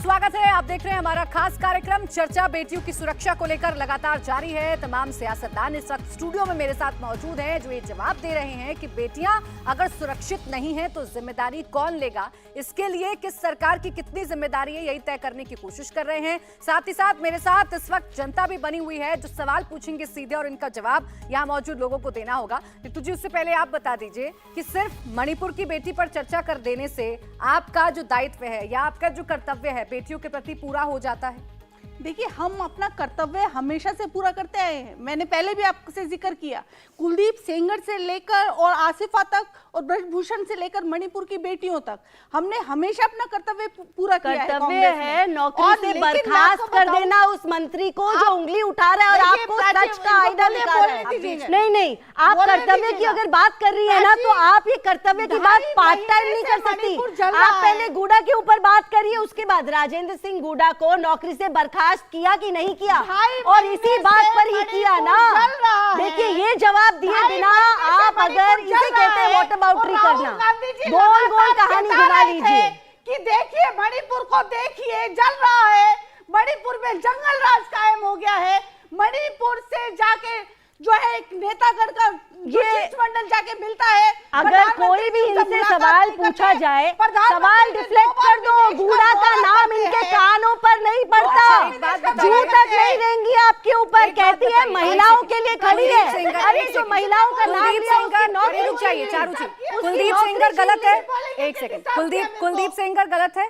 स्वागत है। आप देख रहे हैं हमारा खास कार्यक्रम चर्चा बेटियों की सुरक्षा को लेकर लगातार जारी है। तमाम सियासतदान इस वक्त स्टूडियो में मेरे साथ मौजूद हैं जो ये जवाब दे रहे हैं कि बेटियां अगर सुरक्षित नहीं हैं तो जिम्मेदारी कौन लेगा, इसके लिए किस सरकार की कितनी जिम्मेदारी है यही तय करने की कोशिश कर रहे हैं। साथ ही साथ मेरे साथ इस वक्त जनता भी बनी हुई है जो सवाल पूछेंगे सीधे और इनका जवाब यहाँ मौजूद लोगों को देना होगा। ऋतु जी, उससे पहले आप बता दीजिए कि सिर्फ मणिपुर की बेटी पर चर्चा कर देने से आपका जो दायित्व है या आपका जो कर्तव्य है बेटियों के प्रति पूरा हो जाता है? देखिए, हम अपना कर्तव्य हमेशा से पूरा करते आए हैं। मैंने पहले भी आपसे जिक्र किया, कुलदीप सेंगर से लेकर और आसिफा तक और ब्रजभूषण से लेकर मणिपुर की बेटियों तक हमने हमेशा अपना कर्तव्य पूरा किया है। कर्तव्य है नौकरी से बर्खास्त कर देना उस मंत्री को जो उंगली उठा रहा है और आपको सच का आईना दिखा रहा है। नहीं, आप कर्तव्य की अगर बात कर रही है ना तो आप ये कर्तव्य की बात पार्ट टाइम नहीं कर सकती। आप पहले गुडा के ऊपर बात करिए, उसके बाद राजेंद्र सिंह गुडा को नौकरी से बर्खास्त किया कि नहीं किया, और इसी बात पर ही किया ना। देखिए, ये जवाब दिए बिना आप अगर इसे कहते हैं वॉट अबाउटरी करना, गोल गोल कहानी घुमा लीजिए कि देखिए मणिपुर को देखिए जल रहा है, मणिपुर में जंगल राज कायम हो गया है। मणिपुर से जाके जो है एक नेतागढ़ का ये मंडल जाके मिलता है। अगर कोई भी इनसे सवाल पूछा जाए, सवाल डिफ्लेक्ट कर दो, गुड़ा का नाम इनके कानों पर नहीं पड़ता, जू तक नहीं देंगी आपके ऊपर। कहती है महिलाओं के लिए खड़ी है, अरे जो महिलाओं का नाम लिया उसकी नौकरी रुक जाइए चारू जी। कुलदीप सेंगर गलत है, एक सेकंड। कुलदीप सेंगर गलत है,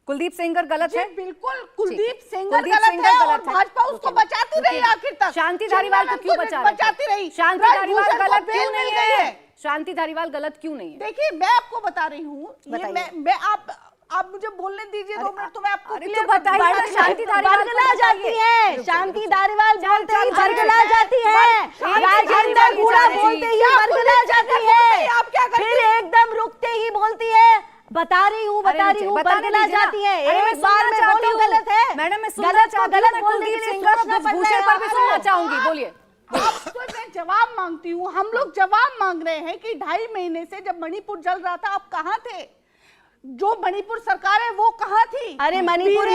कुलदीप सेंगर गलत है, बिल्कुल कुलदीप सेंगर गलत है और भाजपा उसको बचाती रही आखिर तक। शांति धारीवाल को क्यों बचाती रही? शांति धारीवाल गलत क्यों नहीं है? शांति धारीवाल गलत क्यों नहीं है? देखिए, मैं आपको बता रही हूँ, मैं आप मुझे बोलने दीजिए 2 मिनट, तो मैं आपको क्लियर बताइए। शांति धारीवाल बरगला जाती है, शांति धारीवाल बोलते ही बरगला जाती है, राजेंद्र गुड़ा बोलते ही बरगला जाती है, फिर एकदम रुकते ही बोलती है बता रही हूँ बरगला जाती है। एक बार में बोली गलत है मैडम, मैं सुनना चाहती हूँ, कुलदीप सेंगर और ब्रजभूषण पर भी सुनना चाहूंगी, बोलिए। आपको मैं जवाब मांगती हूँ, हम लोग जवाब मांग रहे हैं कि 2.5 महीने से जब मणिपुर जल रहा था आप कहाँ थे? जो मणिपुर सरकार है वो कहाँ थी? अरे मणिपुर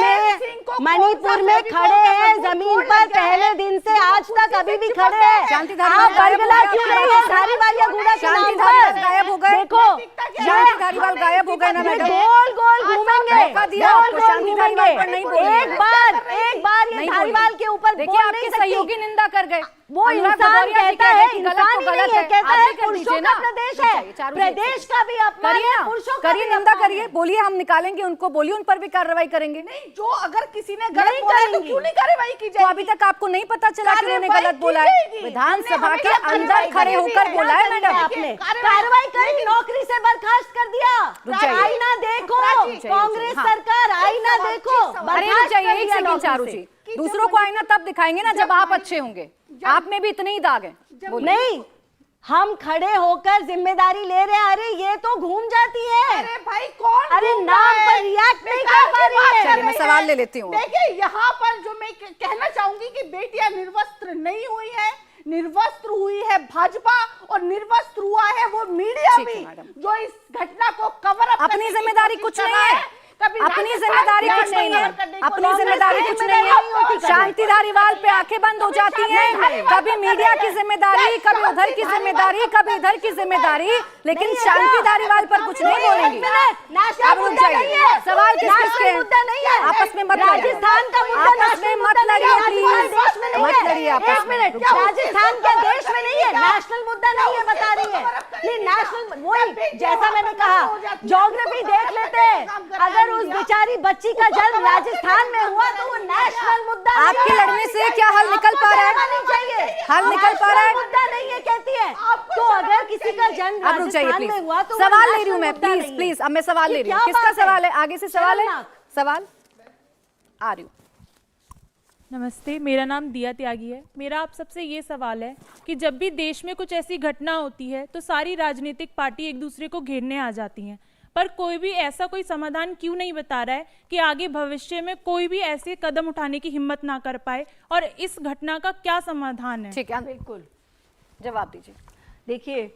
में खड़े हैं जमीन पर, पहले दिन से आज तक अभी भी खड़े हैं। शांति धारीवाल बरगला क्यों नहीं है? धारीवाल या गुड़ा के नाम पर गायब हो गए। देखो, शांति धारीवाल गायब हो गए ना मैडम। गोल गोल घूमेंगे, शांति धारीवाल पर नहीं बोलेंगे। एक बार ये धारीवाल के ऊपर देखिए, आपके सहयोगी निंदा कर गए। वो इंसान कहता है, इंसान ही नहीं है, कहता है पुरुषों का प्रदेश है, प्रदेश का भी अपमान है, पुरुषों का भी निंदा करिए, बोलिए, हम निकालेंगे उनको, बोलिए, उन पर भी कार्रवाई करेंगे। नहीं, जो अगर किसी ने गलत बोला तो क्यों नहीं कार्रवाई की जाएगी? तो अभी तक आपको नहीं पता चला कि उन्होंने गलत बोला है? विधानसभा के अंदर खड़े होकर बोला है मैडम आपने, कार्रवाई करी, नौकरी से बर्खास्त कर दिया। आईना देखो, कांग्रेस सरकार आईना देखो। एक सेकंड चारू जी, दूसरों को आईना तब दिखाएंगे ना जब आप अच्छे होंगे। आप में भी इतने ही दाग हैं। नहीं, हम खड़े होकर जिम्मेदारी ले रहे हैं। अरे ये तो घूम जाती है। अरे भाई कौन? अरे नाम पर रिएक्ट नहीं कर पा रही है। चलिए मैं सवाल ले लेती हूँ। देखिए, यहाँ पर जो मैं कहना चाहूंगी कि बेटियां निर्वस्त्र नहीं हुई है, निर्वस्त्र हुई है भाजपा और निर्वस्त्र हुआ है वो मीडिया भी, जो इस घटना को कवर अप अपनी जिम्मेदारी कुछ नहीं है, अपनी जिम्मेदारी कुछ नहीं है, अपनी जिम्मेदारी कुछ नहीं है। शांति धारीवाल पे आंखें बंद हो जाती हैं, कभी मीडिया की जिम्मेदारी, कभी उधर की जिम्मेदारी, कभी इधर की जिम्मेदारी, लेकिन शांति धारीवाल पर कुछ नहीं बोलेंगी। अब रुक जाइए, सवाल किसके हैं? आपस में मत लड़िए, आपस में मत लड़िए प्लीज, मत लड़िए आपस में। राजस्थान के देश में नहीं है, नेशनल मुद्दा नहीं है, बता रही है। ये नेशनल, वही जैसा मैंने कहा, ज्योग्राफी देख लेते हैं। अगर उस बेचारी बच्ची का जन्म राजस्थान में हुआ तो वो नेशनल मुद्दा नहीं है। आपके लड़ने से क्या हल निकल पा रहा है? हल निकल पा रहा है? मुद्दा नहीं है कहती है। तो अगर किसी का जन्म राजस्थान में हुआ तो सवाल ले रही हूँ मैं, प्लीज अब मैं सवाल ले रही हूँ। किसका सवाल है? आगे से सवाल है, सवाल आ रही हूँ। नमस्ते, मेरा नाम दिया त्यागी है। मेरा आप सबसे ये सवाल है कि जब भी देश में कुछ ऐसी घटना होती है तो सारी राजनीतिक पार्टी एक दूसरे को घेरने आ जाती हैं, पर कोई भी ऐसा कोई समाधान क्यों नहीं बता रहा है कि आगे भविष्य में कोई भी ऐसे कदम उठाने की हिम्मत ना कर पाए, और इस घटना का क्या समाधान है? ठीक है, बिल्कुल जवाब दीजिए। देखिए,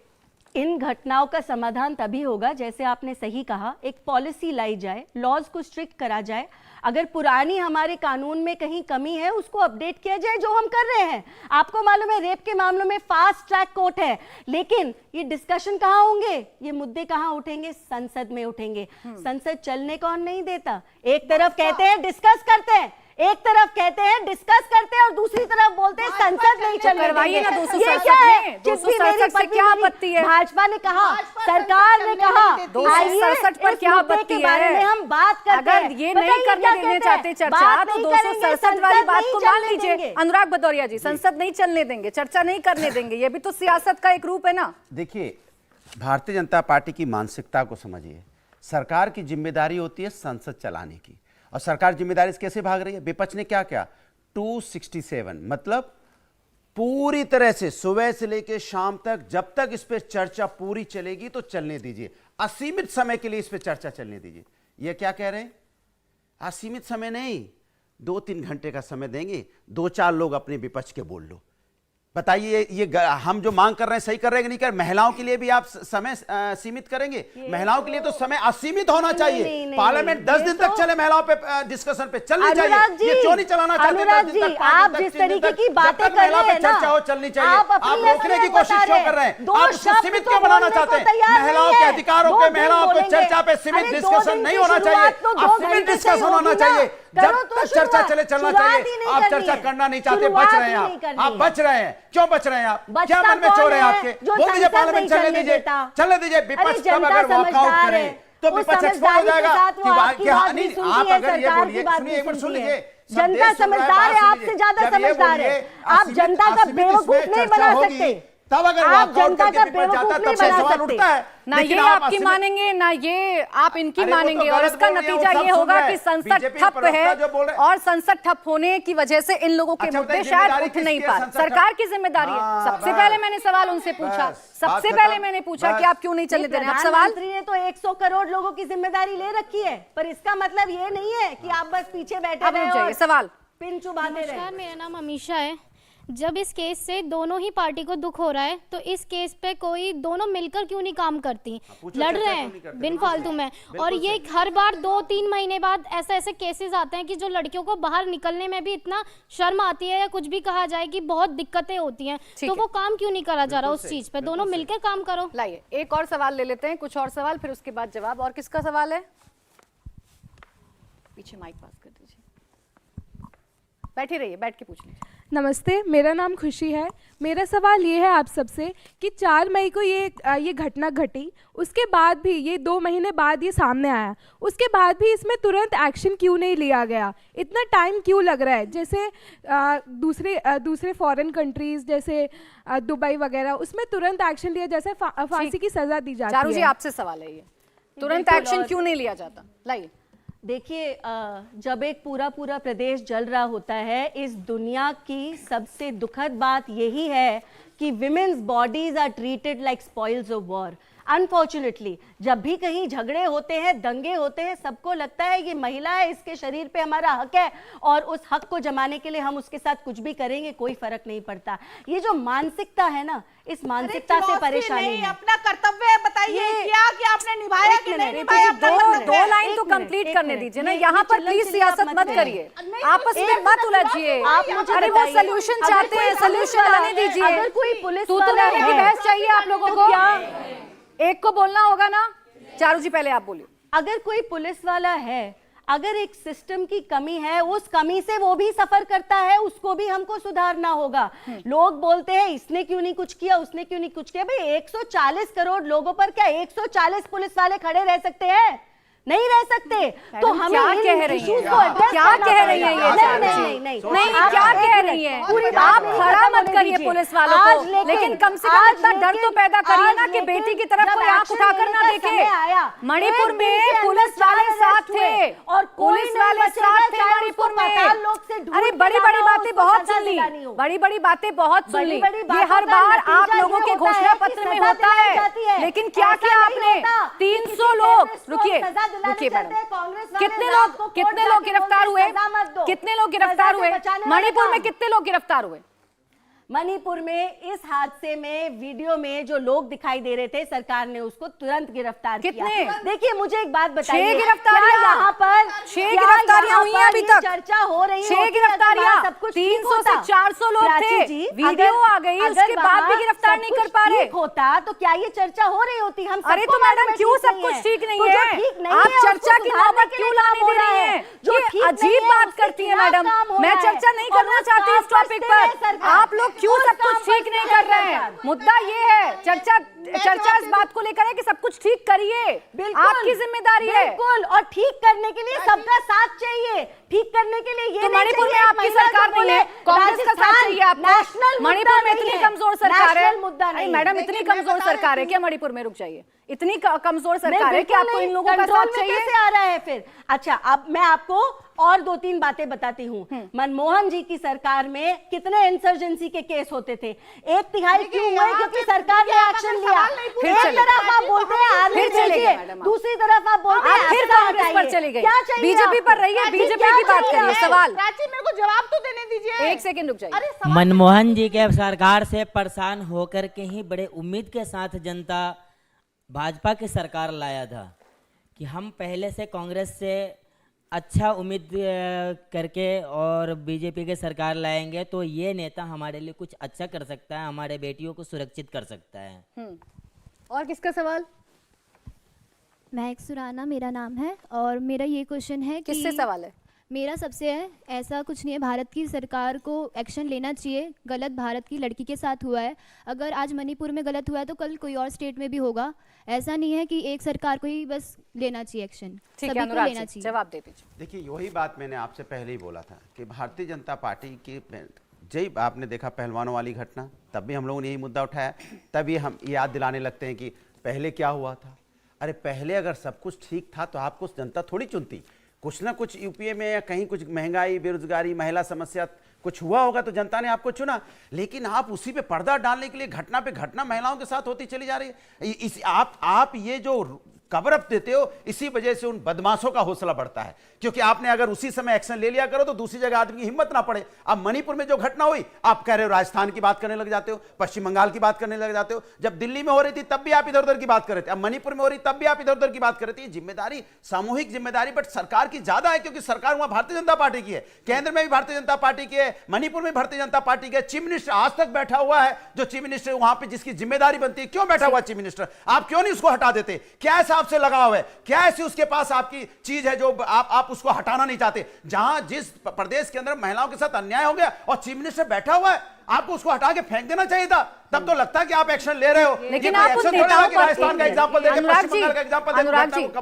इन घटनाओं का समाधान तभी होगा, जैसे आपने सही कहा, एक पॉलिसी लाई जाए, लॉज को स्ट्रिक्ट करा जाए। अगर पुरानी हमारे कानून में कहीं कमी है उसको अपडेट किया जाए, जो हम कर रहे हैं। आपको मालूम है रेप के मामलों में फास्ट ट्रैक कोर्ट है, लेकिन ये डिस्कशन कहाँ होंगे, ये मुद्दे कहाँ उठेंगे? संसद में उठेंगे। संसद चलने कौन नहीं देता? एक तरफ कहते हैं डिस्कस करते हैं, एक तरफ कहते हैं डिस्कस करते हैं और दूसरी तरफ बोलते हैं संसद नहीं चलने करवाइए ना देंगे। 267 ये क्या है? में, जिस भी 267 मेरी से पत्नी क्या मेरी आपत्ति है? भाजपा ने कहा, सरकार ने कहा, 267 पर क्या आपत्ति है? बारे में हम बात करते हैं। अगर ये नहीं करने देने चाहते चर्चा तो 267 वाली बात को मान लीजिए। अनुराग भदौरिया जी, संसद नहीं चलने देंगे, चर्चा नहीं करने देंगे, ये भी तो सियासत का एक रूप है ना। देखिए, भारतीय जनता पार्टी की मानसिकता को समझिए। सरकार की जिम्मेदारी होती है संसद चलाने की, और सरकार जिम्मेदारी से कैसे भाग रही है? विपक्ष ने क्या किया? 267 मतलब पूरी तरह से सुबह से लेकर शाम तक, जब तक इस पे चर्चा पूरी चलेगी तो चलने दीजिए, असीमित समय के लिए इस पे चर्चा चलने दीजिए। ये क्या कह रहे हैं? असीमित समय नहीं, 2-3 घंटे का समय देंगे, 2-4 लोग अपने विपक्ष के बोल लो। बताइए ये हम जो मांग कर रहे हैं सही कर रहे हैं कि नहीं कर? महिलाओं के लिए भी आप समय सीमित करेंगे? महिलाओं के लिए तो समय असीमित होना चाहिए। पार्लियामेंट 10 दिन तक चले, महिलाओं पे डिस्कशन पे चलनी चाहिए। ये क्यों नहीं चलाना चाहते? अनुराग जी, आप जिस तरीके की बातें कर रहे हैं ना, चर्चा हो चलनी चाहिए। आप आप रोकने की कोशिश क्यों कर रहे हैं? आप उसको सीमित क्यों बनाना चाहते हैं? महिलाओं के अधिकारों पे, महिलाओं को चर्चा पे सीमित डिस्कशन नहीं होना चाहिए, असीमित डिस्कशन होना चाहिए। जब तक चर्चा चले चलना चाहिए। आप चर्चा करना नहीं चाहते, बच रहे हैं आप बच रहे हैं। क्यों बच रहे हैं आप? क्या मन में चोर है आपके? बोल दीजिए पार्लियामेंट चलने दीजिए, चलने दीजिए। विपक्ष कब अगर वॉकआउट करे तो विपक्ष एक्सपोज हो जाएगा कि आप अगर ये बोलिए, सुनिए एक मिनट सुन लीजिए, जनता समझदार है, आपसे ज्यादा समझदार है। आप जनता का बेवकूफ नहीं बना सकते। तब अगर आप वॉकआउट जनता करके का विपक्ष जाता बेवकूफ तब से नहीं सवाल बना उठता है। ना ये आपकी मानेंगे ना ये आप इनकी अरे वो तो मानेंगे, और गलत इसका बोल रही है, नतीजा वो सब ये सुन होगा रहे कि हैं। संसद बीजेपी ठप प्रवक्ता जो बोल है, रहे हैं। और संसद ठप होने की वजह से इन लोगों के अच्छा, मुद्दे बताइए, शायद जिम्मेदारी उठ नहीं किसकी है? पा। संसद सरकार ठप? की जिम्मेदारी है। हाँ, सबसे बस। पहले मैंने सवाल उनसे पूछा, बस, सबसे बात पहले खत्म। मैंने पूछा बस। कि आप क्यों नहीं चलने दे रहे हैं। अब सवाल, प्रधानमंत्री ने तो 100 करोड़ लोगों की जिम्मेदारी ले रखी है, पर इसका मतलब ये नहीं है कि आप बस पीछे बैठे अब रहे रुक जाइए, और सवाल पिन चुबाते रहे। नमस्कार, मेरा नाम अमीषा है। जब इस केस से दोनों ही पार्टी को दुख हो रहा है तो इस केस पे कोई दोनों मिलकर क्यों नहीं काम करती? लड़ रहे हैं बिन फालतू में, और ये हर बार 2-3 महीने बाद ऐसे केसेस आते हैं कि जो लड़कियों को बाहर निकलने में भी इतना शर्म आती है या कुछ भी कहा जाए कि बहुत दिक्कतें होती हैं, तो वो काम क्यों नहीं करा जा रहा उस चीज पे? दोनों मिलकर काम करो। लाइए एक और सवाल ले लेते हैं, कुछ और सवाल, फिर उसके बाद जवाब। और किसका सवाल है? पीछे माइक पास कर दीजिए, बैठे रहिए, बैठ के पूछ लीजिए। नमस्ते, मेरा नाम खुशी है। मेरा सवाल ये है आप सबसे कि 4 मई को ये घटना घटी, उसके बाद भी ये 2 महीने बाद ये सामने आया, उसके बाद भी इसमें तुरंत एक्शन क्यों नहीं लिया गया? इतना टाइम क्यों लग रहा है? जैसे दूसरे फॉरेन कंट्रीज जैसे दुबई वगैरह, उसमें तुरंत एक्शन लिया, जैसे फांसी की सजा दी जाती है। चारू जी आपसे सवाल है, ये तुरंत एक्शन क्यों नहीं लिया जाता? लाइए, देखिए, जब एक पूरा प्रदेश जल रहा होता है, इस दुनिया की सबसे दुखद बात यही है कि women's bodies are treated like spoils of war. Unfortunately जब भी कहीं झगड़े होते हैं, दंगे होते हैं, सबको लगता है ये महिला है, इसके शरीर पे हमारा हक है, और उस हक को जमाने के लिए हम उसके साथ कुछ भी करेंगे, कोई फर्क नहीं पड़ता। ये जो मानसिकता है ना, इस मानसिकता से परेशानी है। अपना कर्तव्य बताइए, क्या आपने निभाया कि नहीं निभाया? दो लाइन तो कंप्लीट करने दीजिए ना, यहाँ पर प्लीज सियासत मत करिए, आपस में मत उलझिए। अरे वो सोल्यूशन चाहते हैं, सोल्यूशन लाने दीजिए। अगर कोई पुलिस तू तो रहने की बहस चाहिए आप लोगों को, एक को बोलना होगा ना। चारू जी पहले आप बोलिए। अगर कोई पुलिस वाला है, अगर एक सिस्टम की कमी है, उस कमी से वो भी सफर करता है, उसको भी हमको सुधारना होगा। लोग बोलते हैं इसने क्यों नहीं कुछ किया, उसने क्यों नहीं कुछ किया। भाई 140 करोड़ लोगों पर क्या 140 पुलिस वाले खड़े रह सकते हैं? नहीं रह सकते। तो हमें क्या कह रही हैं? क्या कह रही हैं ये? नहीं, क्या कह रही हैं? आप खड़ा मत करिए पुलिस वालों को, लेकिन कम से कम इतना डर तो पैदा करिए ना कि बेटी की तरफ कोई आंख उठाकर ना देखे। मणिपुर में पुलिस वाले साथ थे, और पुलिस वाले साथ थे मणिपुर में। अरे बड़ी बड़ी बातें बहुत सुन ली, बड़ी बड़ी बातें बहुत सुन ली। ये हर बार आप लोगों के घोषणा पत्र में होता है, लेकिन क्या किया आपने? 300 लोग, रुकिए मैडम, कितने लोग गिरफ्तार हुए? कितने लोग गिरफ्तार हुए? मणिपुर में कितने लोग गिरफ्तार हुए? मणिपुर में इस हादसे में वीडियो में जो लोग दिखाई दे रहे थे, सरकार ने उसको तुरंत गिरफ्तार किया। देखिए मुझे एक बात बताइए, 6 गिरफ्तारियां यहाँ पर 6 गिरफ्तारियां हुई हैं अभी तक, चर्चा हो रही है 6 गिरफ्तारियां, सब कुछ 300 से 400 लोग थे, वीडियो आ गई, उसके बाद भी गिरफ्तार नहीं कर पा रहे होता तो क्या ये चर्चा हो रही होती? हम अरे तो मैडम क्यों सब कुछ ठीक नहीं है? आप चर्चा की नौबत क्यों लाने दे रही हैं? ये अजीब बात करती है मैडम। मैं चर्चा नहीं करना चाहती इस टॉपिक पर, आप लोग क्यों सब कुछ ठीक नहीं कर रहे हैं? मुद्दा ये है, चर्चा इस बात को लेकर है कि सब कुछ ठीक करिए, आपकी जिम्मेदारी है। बिल्कुल, और ठीक करने के लिए सबका साथ चाहिए। ठीक करने के लिए ये तो मणिपुर में आपकी सरकार नहीं है, कांग्रेस का साथ चाहिए आपको। मणिपुर में इतनी कमजोर सरकार है, अरे मैडम इतनी कमजोर सरकार है क्या मणिपुर में? रुक जाइए, इतनी कमजोर सरकार है कि आपको इन लोगों का साथ चाहिए? कैसे आ रहा है फिर? अच्छा, अब मैं आपको और 2-3 बातें बताती हूँ। मनमोहन जी की सरकार में कितने इंसर्जेंसी के केस होते थे? 1/3 क्यों हुए? क्योंकि सरकार ने एक्शन लिया। एक तरफ आप बोलते हैं आर्मी चाहिए, दूसरी तरफ आप बोलते हैं फिर कांग्रेस पर चली गई, बीजेपी पर रही है, बीजेपी की बात करिए। सवाल प्राची मेरे को जवाब तो देने दीजिए। 1 सेकंड रुक जाइए। मनमोहन जी के सरकार से परेशान होकर के ही बड़े उम्मीद के साथ जनता भाजपा की सरकार लाया था कि हम पहले से कांग्रेस से अच्छा उम्मीद करके और बीजेपी के सरकार लाएंगे तो ये नेता हमारे लिए कुछ अच्छा कर सकता है, हमारे बेटियों को सुरक्षित कर सकता है। और किसका सवाल? महक सुराना मेरा नाम है और मेरा ये क्वेश्चन है कि किससे सवाल है? मेरा सबसे है, ऐसा कुछ नहीं है, भारत की सरकार को एक्शन लेना चाहिए। गलत भारत की लड़की के साथ हुआ है, अगर आज मणिपुर में गलत हुआ है तो कल कोई और स्टेट में भी होगा। ऐसा नहीं है कि एक सरकार को ही बस लेना चाहिए एक्शन, ठीक सभी है, को अनुराग लेना जी, चाहिए। जवाब दे दीजिए। देखिए वही बात मैंने आपसे पहले ही बोला था कि भारतीय जनता पार्टी की जब आपने देखा पहलवानों वाली घटना, तब भी हम लोगों ने यही मुद्दा उठाया, तभी हम याद दिलाने लगते हैं कि पहले क्या हुआ था। अरे पहले अगर सब कुछ ठीक था तो आपको जनता थोड़ी चुनती। कुछ ना कुछ यूपीए में या कहीं कुछ महंगाई, बेरोजगारी, महिला समस्या कुछ हुआ होगा तो जनता ने आपको चुना, लेकिन आप उसी पे पर्दा डालने के लिए घटना पे घटना महिलाओं के साथ होती चली जा रही है। आप ये जो कवर अप देते हो, इसी वजह से उन बदमाशों का हौसला बढ़ता है, क्योंकि आपने अगर उसी समय एक्शन ले लिया करो तो दूसरी जगह आदमी की हिम्मत ना पड़े। अब मणिपुर में जो घटना हुई, आप कह रहे हो राजस्थान की बात करने लग जाते हो, पश्चिम बंगाल की बात करने लग जाते हो। जब दिल्ली में हो रही थी तब भी आप इधर उधर की बात कर रहे थे, अब मणिपुर में हो रही तब भी आप इधर उधर की बात कर रहे थे। जिम्मेदारी, सामूहिक जिम्मेदारी बट सरकार की ज्यादा है, क्योंकि सरकार वहां भारतीय जनता पार्टी की है, केंद्र में भी भारतीय जनता पार्टी की है, मणिपुर में भारतीय जनता पार्टी की है। चीफ मिनिस्टर आज तक बैठा हुआ है, जो चीफ मिनिस्टर वहां पे जिसकी जिम्मेदारी बनती है, क्यों बैठा हुआ चीफ मिनिस्टर? आप क्यों नहीं उसको हटा देते? क्या ऐसा आपसे लगाव है? क्या ऐसी उसके पास आपकी चीज है जो आप उसको हटाना नहीं चाहते? जहां जिस प्रदेश के अंदर महिलाओं के साथ अन्याय हो गया और चीफ मिनिस्टर बैठा हुआ है, आपको उसको हटा के फेंक देना चाहिए था। तब तो लगता है कि आप एक्शन ले रहे हो, लेकिन आप उन नेताओं पर, राजस्थान का एग्जांपल देके, अनुराग पश्चिम बंगाल का एग्जांपल देके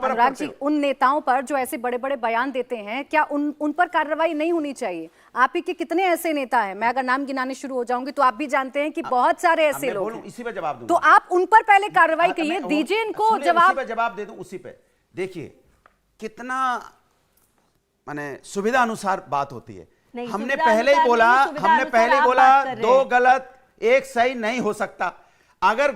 अनुराग जी, उन नेताओं पर जो ऐसे बड़े बड़े बयान देते हैं, क्या उन पर कार्रवाई नहीं होनी चाहिए? आप ही के कितने ऐसे नेता हैं? मैं अगर नाम गिनाने शुरू हो जाऊंगी तो आप भी जानते हैं कि बहुत सारे ऐसे लोग हैं। इसी पे जवाब दूं, तो आप उन पर पहले कार्रवाई कीजिए, दीजिए इनको जवाब दे दूं उसी पे। देखिए कितना माने सुविधा अनुसार बात होती है। हमने पहले ही बोला 2 गलत 1 सही नहीं हो सकता। अगर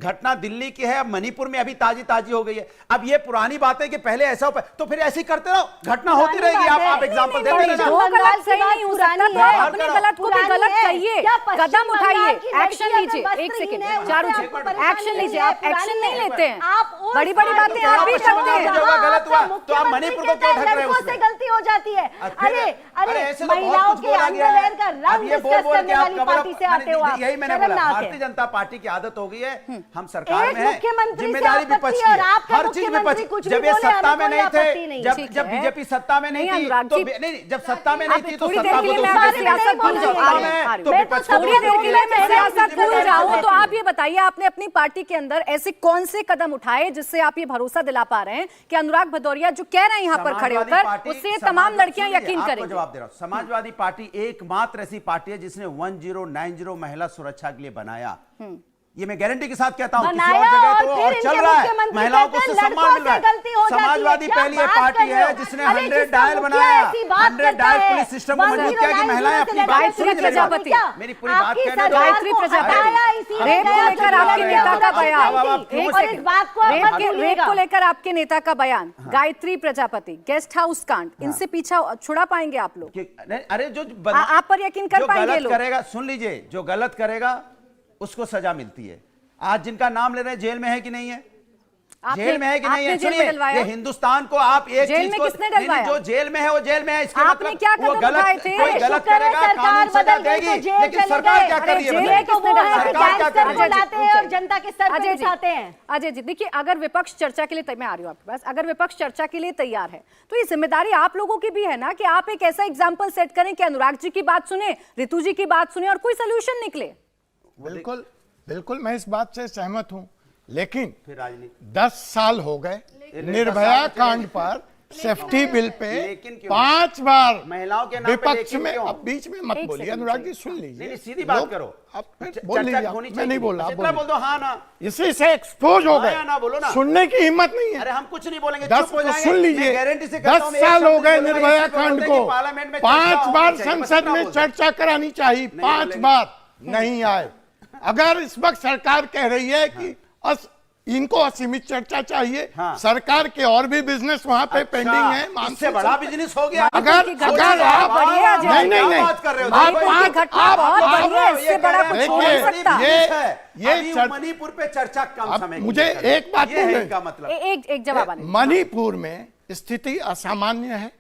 घटना दिल्ली की है, मणिपुर में अभी ताजी हो गई है, अब ये पुरानी बातें कि पहले ऐसा हो तो फिर ऐसे ही करते रहो, घटना होती रहेगी। आप एग्जांपल देते रहना। जो गलत सही नहीं हो सकता तो आप अपने गलत को भी गलत कहिए, कदम उठाइए, एक्शन लीजिए। 1 सेकंड चारू जी, एक्शन लीजिए। आप एक्शन नहीं लेते हैं, बड़ी बड़ी बातें आप भी करते हैं। गलत हुआ तो आप मणिपुर को क्यों ढक रहे हो? उससे गलती हो जाती है। अरे महिलाओं के अंडरवेयर का रंग डिस्कस करने वाली पार्टी से आते हो आप। यही मैंने बोला, भारतीय जनता पार्टी की आदत हो गई है, हम सरकार में हैं, जिम्मेदारी विपक्ष की है, हर चीज विपक्ष। जब ये सत्ता में नहीं थे, जब बीजेपी सत्ता में नहीं थी तो नहीं, जब सत्ता में नहीं थी तो सत्ता को तो आप ये बताइए, आपने अपनी पार्टी के अंदर ऐसे कौन से कदम उठाए जिससे आप ये भरोसा दिला पा रहे हैं कि अनुराग भदौरिया जो कह रहे हैं यहाँ पर खड़े होकर, उससे तमाम लड़कियां यकीन करेंगी? जवाब दे रहा हूं, समाजवादी पार्टी एकमात्र ऐसी पार्टी है जिसने 1090 महिला सुरक्षा के लिए बनाया। ये मैं गारंटी के साथ कहता हूँ। किसी बनाया और जगह और तो फिर और इनके चल रहा है, मुख्यमंत्री महिलाओं को कहते हैं, सम्मान मिल रहा लड़कों से गलती हो है। जाती है। समाजवादी क्या पहली ये बात पार्टी कर रहे है हो? जिसने अरे 100 जिसका डायल मुखिया बनाया, ऐसी बात 100 करता डायल है, पुलिस सिस्टम को मजबूत किया कि महिलाएं अपनी बात गायत्री सुन प्रजापति, मेरी पूरी बात आपकी कहने दो। गायत्री प्रजापति, रेप को लेकर आपके नेता का बयान, और इस बात को रेप को लेकर आपके नेता का बयान, गायत्री प्रजापति, गेस्ट हाउस कांड, इनसे पीछा छुड़ा पाएंगे आप लोग? अरे जो आप पर यकीन कर पाएंगे गलत लोग? करेगा, सुन लीजिए, जो गलत करेगा उसको सजा मिलती है। आज जिनका नाम ले रहे हैं जेल में है कि नहीं है? जेल में है कि नहीं है? सुनिए, ये हिंदुस्तान को आप एक जेल चीज में को किसने डलवाया? जो जेल में है वो जेल में है, इसके आपने मतलब क्या वो कदम उठाए थे? कोई गलत करेगा कानून सजा देगी, लेकिन सरकार क्या कर रही है? जेल में किसने डलवाया? सरकार क्या कर रही है? लाते हैं और जनता के सर पे उठाते हैं। अजय जी देखिए, अगर विपक्ष चर्चा के लिए, मैं आ रही हूँ आपके पास, अगर विपक्ष चर्चा के लिए तैयार है तो ये जिम्मेदारी आप लोगों की भी है ना कि आप एक ऐसा एग्जाम्पल सेट करें कि अनुराग जी की बात सुने, ऋतु जी की बात सुने और कोई सोल्यूशन निकले। बिल्कुल बिल्कुल मैं इस बात से सहमत हूं, लेकिन फिर राजनीति 10 साल हो गए निर्भया कांड पर सेफ्टी बिल पे 5 बार महिलाओं के नाम पे विपक्ष लेकिन में। क्यों? अब बीच में मत बोलिए अनुराग जी, सुन लीजिए। नहीं, सीधी बात लोग- करो। अब फिर चर्चा बोल लीजिए, होनी मैं चाहिए। नहीं बोल रहा, आप इतना बोल बोलिए। दो हाँ ना। इसी से एक्सपोज हो हाँ या गए, ना बोलो ना। सुनने की हिम्मत नहीं है। अरे हम कुछ नहीं बोलेंगे, 10 चुप हो जाएंगे। सुन लीजिए, मैं गारंटी से कहता 10 हूं, मैं साल एक हो शब्द गए बोलूंगा, निर्भया इसी पे कांड बोलते को, हैं कि पार्लियामेंट में चर्चा 5 बार होनी चाहिए, बस संसद इतना में बोलते हैं। चर्चा करानी चाहिए, 5 बोलेंगे। बार नहीं आए। अगर इस वक्त सरकार कह रही है कि इनको असीमित चर्चा चाहिए, हाँ। सरकार के और भी बिजनेस वहां पे पेंडिंग है, इससे बड़ा बिजनेस हो गया। अगर आप नहीं नहीं क्या बात कर रहे हो? आप मणिपुर की घटना बहुत बड़ी है, इससे बड़ा कुछ हो नहीं सकता। ये मणिपुर पे चर्चा कम समय की मुझे है। एक बात ये है बोलने, इनका मतलब। एक जवाब आने दीजिए। मणिपुर में स्थिति असामान्य है,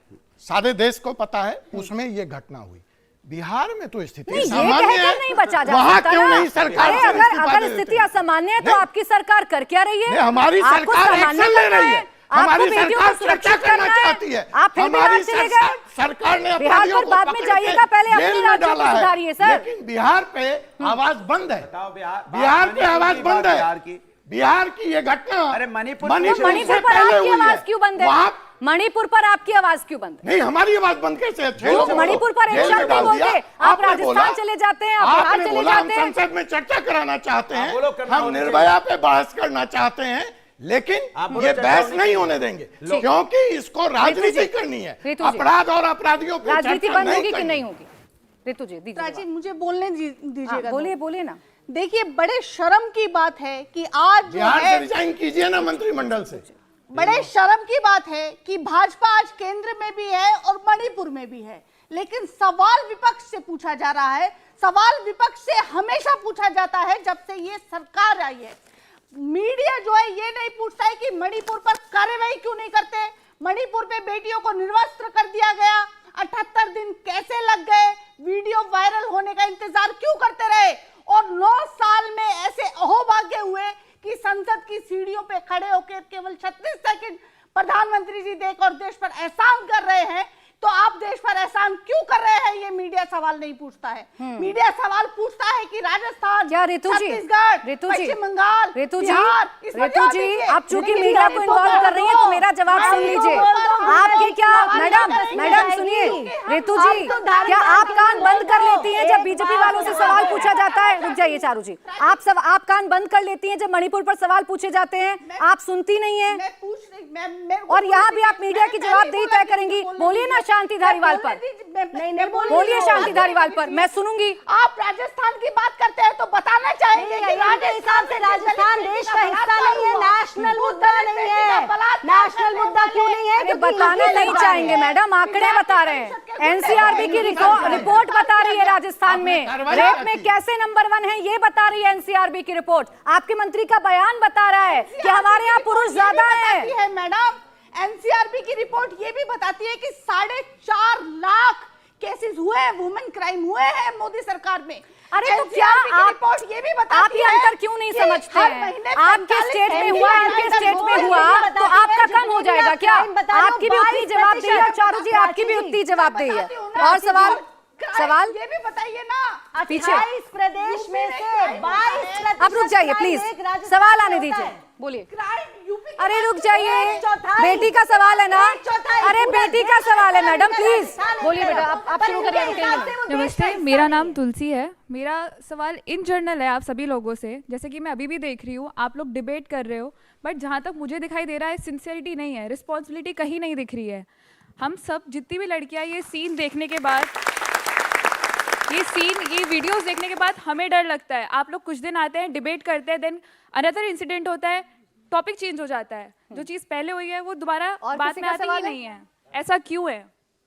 सारे देश को पता है, उसमें ये घटना हुई। बिहार में तो स्थिति नहीं, ये सामान्य कहकर है, नहीं बचा जा वहां सकता क्यों ना। नहीं सरकार अरे से अगर इस्तीफा अगर दे स्थिति देते? असामान्य है तो नहीं। आपकी सरकार कर क्या रही है? नहीं, हमारी आपको सरकार सामान्य एक्शन ले करना रही है, हमारी आपको बेटियों सरकार को सुरक्षित चर्चा करना करना है। चाहती है, आप फिर बिहार हमारी चले गए। सरकार ने बिहार अपराधियों पर को बाद में पकड़ जाइएगा, के पहले अपने जेल में राज्य को डाला है। सुधारिए, सर। लेकिन बिहार पे आवाज बंद है, बिहार पे मणिपुर आवाज की बंद बात बिहार है। की। बिहार की ये घटना अरे मणिपुर तो से मणिपुर पर पहले आपकी हुई है। आवाज क्यों बंद है? वहां मणिपुर पर आपकी आवाज क्यों बंद है? नहीं, हमारी आवाज बंद कैसे है? तो मणिपुर पर एक जेल में शब्द डाल नहीं दिया। बोलते, आप आपने राजस्थान बोला- चले जाते हैं, आप बिहार आपने चले बोला हम जाते हैं। संसद में चर्चा कराना चाहते हैं, बोलो, करना हम होना निर्भया पे बहस करना चाहते हैं, लेकिन बोलो, ये चर्चा बहस होनी नहीं चाहिए। होने देंगे, क्योंकि इसको राजनीति करनी है। ऋतु जी। अपराध और अपराधियों पे राजनीति चर्चा बंद नहीं होगी कि करनी। नहीं होगी? ऋतु जी दीजिए राजीव, जवाब। मुझे बोलने दीजिएगा। बोलिए बोलिए ना। देखिए, बड़े शर्म की बात है कि आज जो बिहार से है, रिजाइन कीजिए ना मंत्रिमंडल से। बड़े शर्म की बात है कि भाजपा आज केंद्र में भी है और मणिपुर में भी है, लेकिन सवाल विपक्ष से पूछा जा रहा है। सवाल विपक्ष से हमेशा पूछा जाता है जब से ये सरकार आई है। मीडिया जो है ये नहीं पूछता है कि मणिपुर पर कार्रवाई क्यों नहीं करते, मणिपुर पे बेटियों को निर्वस्त्र कर दिया गया, 78 दिन कैसे लग गए, वीडियो वायरल होने का इंतजार क्यों करते रहे, और 9 साल में ऐसे अहोभाग्य हुए कि संसद की सीढ़ियों पे खड़े होकर केवल 36 सेकंड प्रधानमंत्री जी देख और देश पर एहसान कर रहे हैं। तो आप देश पर एहसान क्यों कर रहे हैं, ये मीडिया सवाल नहीं पूछता है। मीडिया सवाल पूछता है कि राजस्थान, क्या ऋतु जी, छत्तीसगढ़, ऋतु जी, पश्चिम बंगाल, ऋतु जी, बिहार, इसमें ऋतु जवाब जी, दीजिए। आप चूंकि लेकिन मीडिया को मणिपुर इन्वॉल्व पर कर रही हैं तो मेरा जवाब सुन लीजिए। आपके क्या मैडम सुनिए, ऋतु जी, क्या आप कान बंद कर लेती हैं जब बीजेपी वालों से सवाल पूछा जाता है? रुक जाइए चारू जी, आप कान बंद कर लेती हैं जब मणिपुर पर सवाल पूछे जाते हैं? आप सुनती नहीं है मैं पूछ रही, मैं और यहाँ भी आप मीडिया की जवाबदेही तय करेंगी। बोलिए ना शांति धारीवाल पर, बोलिए शांति धारीवाल पर, मैं सुनूंगी। आप राजस्थान की बात करते हैं तो बताना चाहेंगे कि हिसाब से राजस्थान देश का हिस्सा नहीं है, नेशनल मुद्दा नहीं है। नेशनल मुद्दा क्यों नहीं है? अरे बताना नहीं चाहेंगे मैडम, आंकड़े बता रहे हैं। एनसीआरबी की रिपोर्ट बता रही है राजस्थान में रेप में कैसे नंबर 1 है, ये बता रही है एनसीआरबी की रिपोर्ट। आपके मंत्री का बयान बता रहा है कि हमारे यहाँ पुरुष ज्यादा है। मैडम, एनसीआरबी की रिपोर्ट ये भी बताती है कि 4.5 लाख केसेस हुए हैं, वुमेन क्राइम हुए हैं मोदी सरकार में। अरे तो क्या रिपोर्ट ये भी बताती है, आप ये अंतर क्यों नहीं समझते हैं? आपके स्टेट में हुआ, इनके स्टेट में हुआ, तो आपका कम हो जाएगा क्या? आपकी भी उतनी जवाबदेही है चारू जी, आपकी भी उतनी जवाबदेही है। और सवाल ये भी बताइए ना, पीछे 28 प्रदेश में से 22 अब रुक जाइए प्लीज, सवाल आने दीजिए, बोलिए। क्राइम अरे रुक जाइए, चौथाई। बेटी का सवाल है ना, एक चौथाई अरे पूरा बेटी का सवाल है मैडम, प्लीज हिस्सा नहीं बोलिए है। बेटा, आप शुरू करिए, पर इनके हिसाब से वो देश का नमस्ते, हिस्सा मेरा नहीं नाम है। तुलसी है। मेरा सवाल इन जनरल है आप सभी लोगों से, जैसे कि मैं अभी भी देख रही हूँ आप लोग डिबेट कर रहे हो, बट जहाँ तक मुझे दिखाई दे रहा है सिंसियरिटी नहीं है, रिस्पॉन्सिबिलिटी कहीं नहीं दिख रही है। हम सब जितनी भी लड़कियाँ ये सीन देखने के बाद, ये वीडियोस देखने के बाद हमें डर लगता है। आप लोग कुछ दिन आते हैं, डिबेट करते हैं, देन अनदर इंसिडेंट होता है, टॉपिक चेंज हो जाता है, जो चीज़ पहले हुई है वो दोबारा और बात किसी में का आती ही सवाल है? नहीं है। ऐसा क्यों है?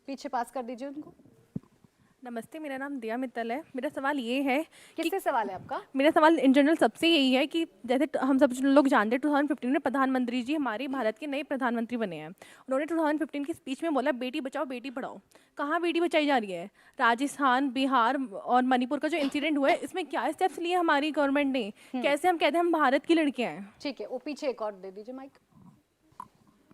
पीछे पास कर दीजिए उनको। नमस्ते, मेरा नाम दिया मित्तल है। मेरा सवाल ये है किससे सवाल है आपका? मेरा सवाल इन जनरल सबसे यही है कि जैसे हम सब लोग जानते हैं 2015 में प्रधानमंत्री जी हमारे भारत के नए प्रधानमंत्री बने हैं। उन्होंने 2015 की स्पीच में बोला बेटी बचाओ बेटी पढ़ाओ। कहाँ बेटी बचाई जा रही है? राजस्थान, बिहार और मणिपुर का जो इंसिडेंट हुआ है, इसमें क्या स्टेप्स लिए हमारी गवर्नमेंट ने? कैसे हम कहते हैं हम भारत की लड़कियाँ हैं? ठीक है, वो पीछे एक और दे दीजिए माइक।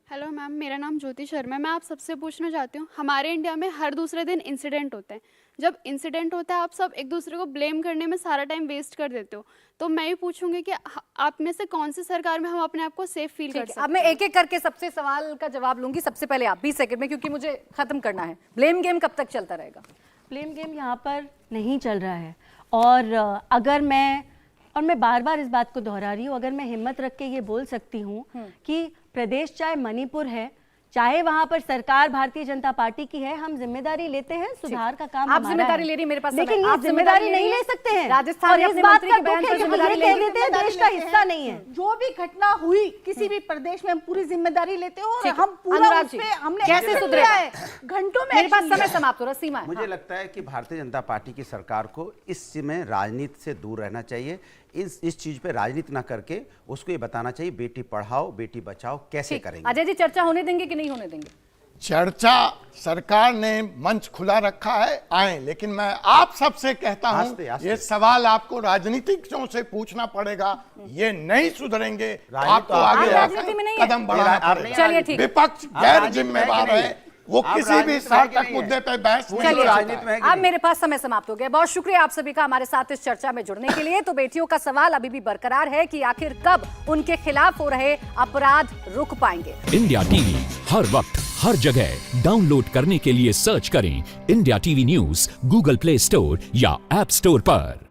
हेलो मैम, मेरा नाम ज्योति शर्मा है। मैं आप सबसे पूछना चाहती हूँ, हमारे इंडिया में हर दूसरे दिन इंसिडेंट होते हैं। जब इंसिडेंट होता है आप सब एक दूसरे को ब्लेम करने में सारा टाइम वेस्ट कर देते हो। तो मैं ये पूछूंगी कि आप में से कौन सी सरकार में हम अपने आप को सेफ फील कर ठीक है, सकते अब मैं एक एक करके सबसे सवाल का जवाब लूंगी। सबसे पहले आप 20 सेकंड में, क्योंकि मुझे खत्म करना है। ब्लेम गेम कब तक चलता रहेगा? ब्लेम गेम यहाँ पर नहीं चल रहा है। और अगर मैं बार बार इस बात को दोहरा रही हूँ, अगर मैं हिम्मत रख के ये बोल सकती हूँ कि प्रदेश चाहे मणिपुर है, चाहे वहां पर सरकार भारतीय जनता पार्टी की है, हम जिम्मेदारी लेते हैं, सुधार का काम आप हमारा जिम्मेदारी है। ले रही, मेरे पास लेकिन समय। ये आप जिम्मेदारी ले नहीं रही ले हैं? सकते हैं। राजस्थान और ने इस अपने बात मंत्री का के बयान दुख है पर कि हम जिम्मेदारी ये ले कह ली। देते हैं देश का हिस्सा नहीं है। जो भी घटना हुई किसी भी प्रदेश में हम पूरी जिम्मेदारी लेते हो और ठीक है। हम पूरा अनुराग उस जी, पे हमने कैसे action सुधरेगा? लिया है, घंटों में मेरे पास action समय लिया है। समाप्त हो रहा, सीमा है। मुझे लगता है कि भारतीय जनता पार्टी की सरकार को इस समय राजनीति से दूर रहना चाहिए। इस चीज पे राजनीति ना करके उसको ये बताना चाहिए बेटी पढ़ाओ बेटी बचाओ कैसे ठीक। करेंगे। अजय जी, चर्चा होने देंगे कि नहीं होने देंगे? चर्चा सरकार ने मंच खुला रखा है, आए, लेकिन मैं आप सबसे कहता हूं आस्ते, आस्ते। ये सवाल आपको राजनीतिज्ञों से पूछना पड़ेगा। ये नहीं सुधरेंगे, राजनीति आपको तो आप आगे राजनीति में नहीं है। कदम बढ़ाना आप पड़ेगा। चलिए, ठीक। विपक्ष आप गैर राजनीति में जिम्मेवार है कि है, नहीं? वो आप किसी भी राजनीति में है कि सार्थक नहीं है? मुद्दे पर बहस नहीं चलिए, कर राजनीति सकता। में है कि अब नहीं? मेरे पास समय समाप्त हो गया। बहुत शुक्रिया आप सभी का हमारे साथ इस चर्चा में जुड़ने के लिए। तो बेटियों का सवाल अभी भी बरकरार है कि आखिर कब उनके खिलाफ हो रहे अपराध रुक पाएंगे। इंडिया टीवी हर वक्त हर जगह डाउनलोड करने के लिए सर्च करें India TV news Google play store या ऐप स्टोर पर।